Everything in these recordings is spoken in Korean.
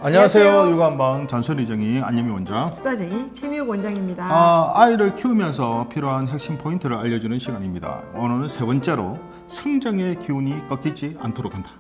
안녕하세요. 육아한방 잔소리쟁이 안예미 원장. 수다쟁이 최미옥 원장입니다. 아이를 키우면서 필요한 핵심 포인트를 알려주는 시간입니다. 오늘은 세 번째로 성장의 기운이 꺾이지 않도록 한다.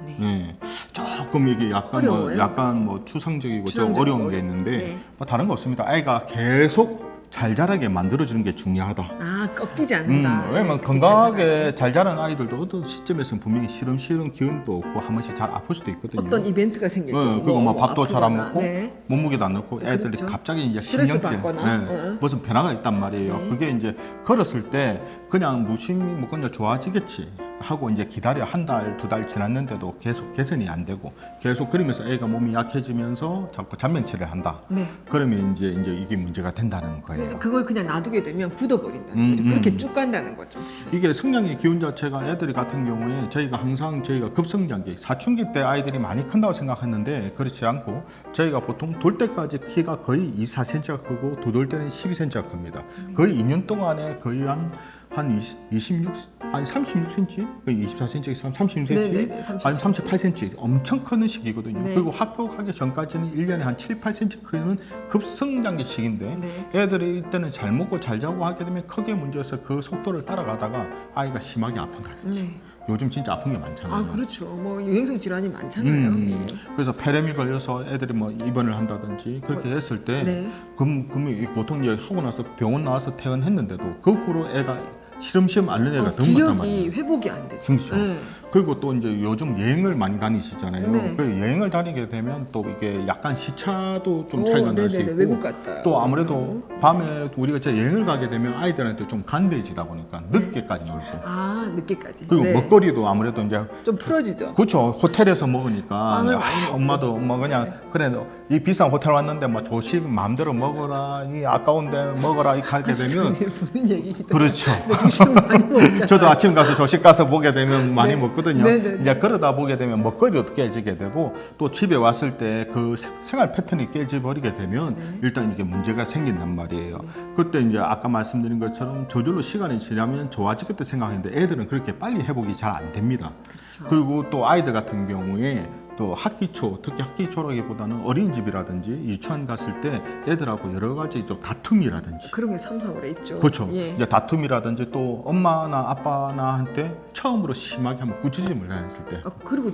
네. 네. 조금 이게 어려워요. 약간 추상적이고 좀 추상적이고 어려운 게 있는데 네. 뭐 다른 거 없습니다. 아이가 계속 잘 자라게 만들어주는 게 중요하다. 꺾이지 않는다. 왜냐면 네, 건강하게 잘 자란 아이들도 어떤 시점에서는 분명히 시름시름 기운도 없고 한 번씩 잘 아플 수도 있거든요. 어떤 이벤트가 생길 때 그리고 뭐 밥도 잘 안 아프거나, 먹고 네. 몸무게도 안 넣고 애들이 그렇죠. 갑자기 이제 스트레스 신경질, 받거나, 무슨 변화가 있단 말이에요. 네. 그게 이제 걸었을 때 그냥 무심히 뭐 그냥 좋아지겠지 하고 이제 기다려 한 달, 두 달 지났는데도 계속 개선이 안 되고 계속 그러면서 애가 몸이 약해지면서 자꾸 잔면치를 한다. 네. 그러면 이제 이게 문제가 된다는 거예요. 그걸 그냥 놔두게 되면 굳어버린다는 거죠. 그렇게 쭉 간다는 거죠. 이게 성장의 기운 자체가 애들이 같은 경우에 저희가 항상 급성장기 사춘기 때 아이들이 많이 큰다고 생각했는데 그렇지 않고 저희가 보통 돌 때까지 키가 거의 24cm가 크고 두 돌 때는 12cm가 큽니다. 거의 2년 동안에 거의 한 36cm, 24cm, 36cm, 네네네, 36cm. 아니 38cm 엄청 크는 시기거든요. 네. 그리고 학교 가기 전까지는 1년에 한 7, 8cm 크는 급성장기 시기인데 네. 애들이 이때는 잘 먹고 잘 자고 하게 되면 크게 문제여서 그 속도를 따라가다가 아이가 심하게 아픈다. 네. 요즘 진짜 아픈 게 많잖아요. 그렇죠. 뭐 유행성 질환이 많잖아요. 예. 그래서 폐렴이 걸려서 애들이 뭐 입원을 한다든지 그렇게 했을 때 네. 그럼 보통 이제 하고 나서 병원 나와서 퇴원했는데도 그 후로 애가 시름시름 앓는 애가 너무 많단 기력이 말이에요. 회복이 안 되죠. 그렇죠. 네. 그리고 또 이제 요즘 여행을 많이 다니시잖아요. 네. 그 여행을 다니게 되면 또 이게 약간 시차도 좀 차이가 날 수 네네네. 있고 외국 갔다. 또 아무래도 밤에 우리가 이제 여행을 가게 되면 아이들한테 좀 간대해지다 보니까 늦게까지 놀고 늦게까지. 그리고 네. 먹거리도 아무래도 이제 좀 풀어지죠. 그렇죠. 호텔에서 먹으니까 빵을 많이 먹고. 엄마도 뭐 그냥 그래 이 비싼 호텔 왔는데 뭐 조식 마음대로 먹어라 이 아까운데 먹어라 이렇게 하게 되면 보는 얘기이다. 그렇죠. 조식 많이 먹잖아요. 저도 아침 가서 조식 가서 보게 되면 많이 네. 먹거든요. 네네네. 이제 그러다 보게 되면 먹거리도 깨지게 되고 또 집에 왔을 때 그 생활 패턴이 깨져버리게 되면 일단 이게 문제가 생긴단 말이에요. 그때 이제 아까 말씀드린 것처럼 저절로 시간이 지나면 좋아지겠다 생각했는데 애들은 그렇게 빨리 회복이 잘 안 됩니다. 그렇죠. 그리고 또 아이들 같은 경우에 또 학기초, 특히 학기초라기보다는 어린이집이라든지 유치원 갔을 때 애들하고 여러 가지 좀 다툼이라든지 그런 게 3, 4월에 있죠. 그렇죠. 예. 이제 다툼이라든지 또 엄마나 아빠나한테 처음으로 심하게 한번 꾸짖음을 당했을 때 그리고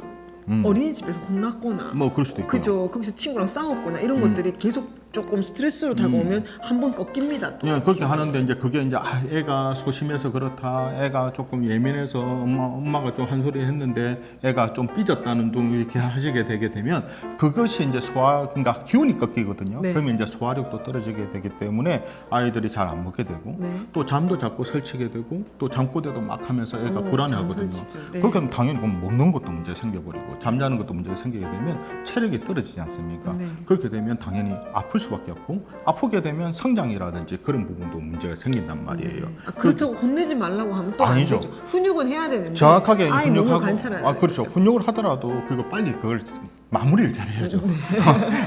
어린이집에서 혼났거나 뭐 그럴 수도 있고 그죠. 거기서 친구랑 싸웠거나 이런 것들이 계속 조금 스트레스로 다가오면 한 번 꺾입니다. 또. 예, 그렇게 하는데 이제 그게 이제 애가 소심해서 그렇다, 애가 조금 예민해서 엄마가 좀 한 소리 했는데 애가 좀 삐졌다는 둥 이렇게 하시게 되게 되면 그것이 이제 그러니까 기운이 꺾이거든요. 네. 그러면 이제 소화력도 떨어지게 되기 때문에 아이들이 잘 안 먹게 되고 네. 또 잠도 자꾸 설치게 되고 또 잠꼬대도 막 하면서 애가 불안해하거든요. 잠설치죠. 네. 그렇게 하면 당연히 그럼 먹는 것도 문제 생겨버리고 잠자는 것도 문제가 생기게 되면 체력이 떨어지지 않습니까? 네. 그렇게 되면 당연히 아플 수밖에 없고 아프게 되면 성장이라든지 그런 부분도 문제가 생긴단 말이에요. 그렇다고 혼내지 말라고 하면 또 안 아니죠. 되죠. 훈육은 해야 되는데 정확하게 아이 몸을 훈육하고 관찰해야 그렇죠. 되죠. 훈육을 하더라도 그거 빨리 그걸 마무리를 잘해야죠.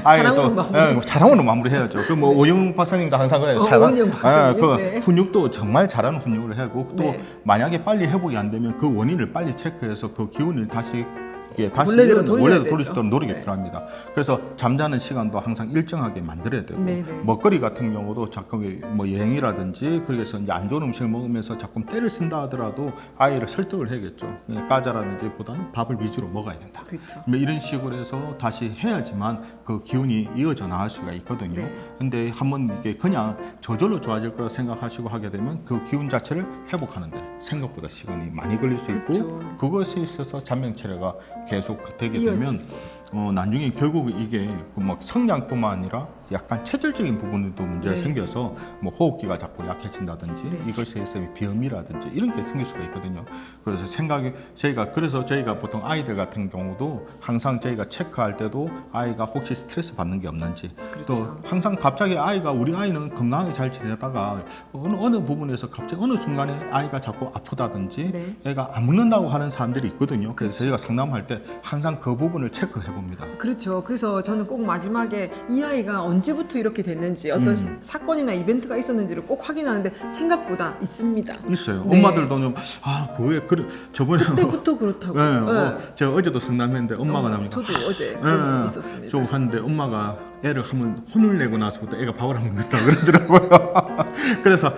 사랑으로 마무리. 사랑으로 마무리해야죠. 그 뭐 오영 박사님도 항상 그래요. 오은영 박사님, 그 네. 훈육도 정말 잘하는 훈육을 하고 또 네. 만약에 빨리 회복이 안 되면 그 원인을 빨리 체크해서 그 기운을 다시 원래대로 돌려야 원래대로 돌릴 수 되죠. 있도록 노력이 네. 필요합니다. 그래서 잠자는 시간도 항상 일정하게 만들어야 되고 네, 네. 먹거리 같은 경우도 자꾸 뭐 여행이라든지 그래서 이제 안 좋은 음식을 먹으면서 자꾸 때를 쓴다 하더라도 아이를 설득을 해야겠죠. 과자라든지 보다는 밥을 위주로 먹어야 된다. 그렇죠. 뭐 이런 식으로 해서 다시 해야지만 그 기운이 이어져 나갈 수가 있거든요. 네. 근데 한번 이게 그냥 저절로 좋아질 거라 생각하시고 하게 되면 그 기운 자체를 회복하는데 생각보다 시간이 많이 걸릴 수 있고 그쵸. 그것에 있어서 잔명체레가 계속 되게 되면 이어지죠. 나중에 결국 이게 막 성장뿐만 아니라 약간 체질적인 부분도 문제가 네. 생겨서 뭐 호흡기가 자꾸 약해진다든지 네. 이것에 의해서 비염이라든지 이런 게 생길 수가 있거든요. 그래서 저희가 보통 아이들 같은 경우도 항상 저희가 체크할 때도 아이가 혹시 스트레스 받는 게 없는지 그렇죠. 또 항상 갑자기 우리 아이는 건강하게 잘 지내다가 어느 부분에서 갑자기 어느 순간에 아이가 자꾸 아프다든지 네. 애가 안 먹는다고 하는 사람들이 있거든요. 그래서 저희가 상담할 때 항상 그 부분을 체크해 봅니다. 그렇죠. 그래서 저는 꼭 마지막에 이 아이가 언제부터 이렇게 됐는지 어떤 사건이나 이벤트가 있었는지를 꼭 확인하는데 생각보다 있습니다. 있어요. 네. 엄마들도 좀 그게 그래 저번에 그때부터 그렇다고. 네, 네. 제가 어제도 상담했는데 엄마가 나오니까 저도 어제 그런 일이 있었습니다. 좀 하는데 엄마가 애를 하면 혼을 내고 나서부터 애가 밥을 안 먹는다 그러더라고요. 그래서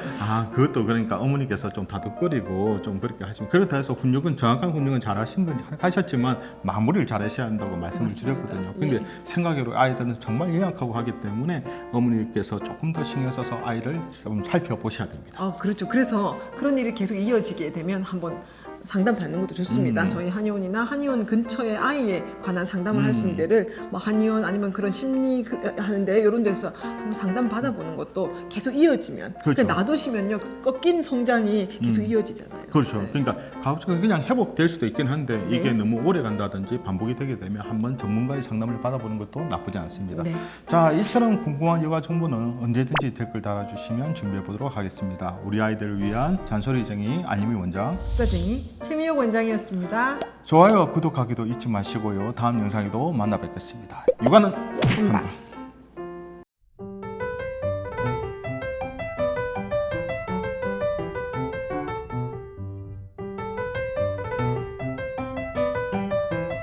그것도 그러니까 어머니께서 좀 다독거리고 좀 그렇게 하시면 그렇다 해서 훈육은 정확한 훈육은 잘 하셨지만 마무리를 잘 하셔야 한다고 말씀을 드렸거든요. 근데 생각외로 아이들은 정말 연약하고 하기 때문에 어머니께서 조금 더 신경 써서 아이를 좀 살펴보셔야 됩니다. 그렇죠. 그래서 그런 일이 계속 이어지게 되면 한번 상담 받는 것도 좋습니다. 저희 한의원이나 한의원 근처에 아이에 관한 상담을 할 수 있는 데를 뭐 한의원 아니면 그런 심리 하는데 이런 데서 한번 상담 받아보는 것도 계속 이어지면 그렇죠. 그냥 놔두시면요 그 꺾인 성장이 계속 이어지잖아요. 그렇죠. 네. 그러니까 가급적 그냥 회복될 수도 있긴 한데 네. 이게 너무 오래 간다든지 반복이 되게 되면 한번 전문가의 상담을 받아보는 것도 나쁘지 않습니다. 네. 자, 이처럼 궁금한 요가 정보는 언제든지 댓글 달아주시면 준비해 보도록 하겠습니다. 우리 아이들을 위한 잔소리쟁이 알림이 원장 수다쟁이 최미옥 원장이었습니다. 좋아요, 구독하기도 잊지 마시고요. 다음 영상에도 만나 뵙겠습니다. 육아는 한방.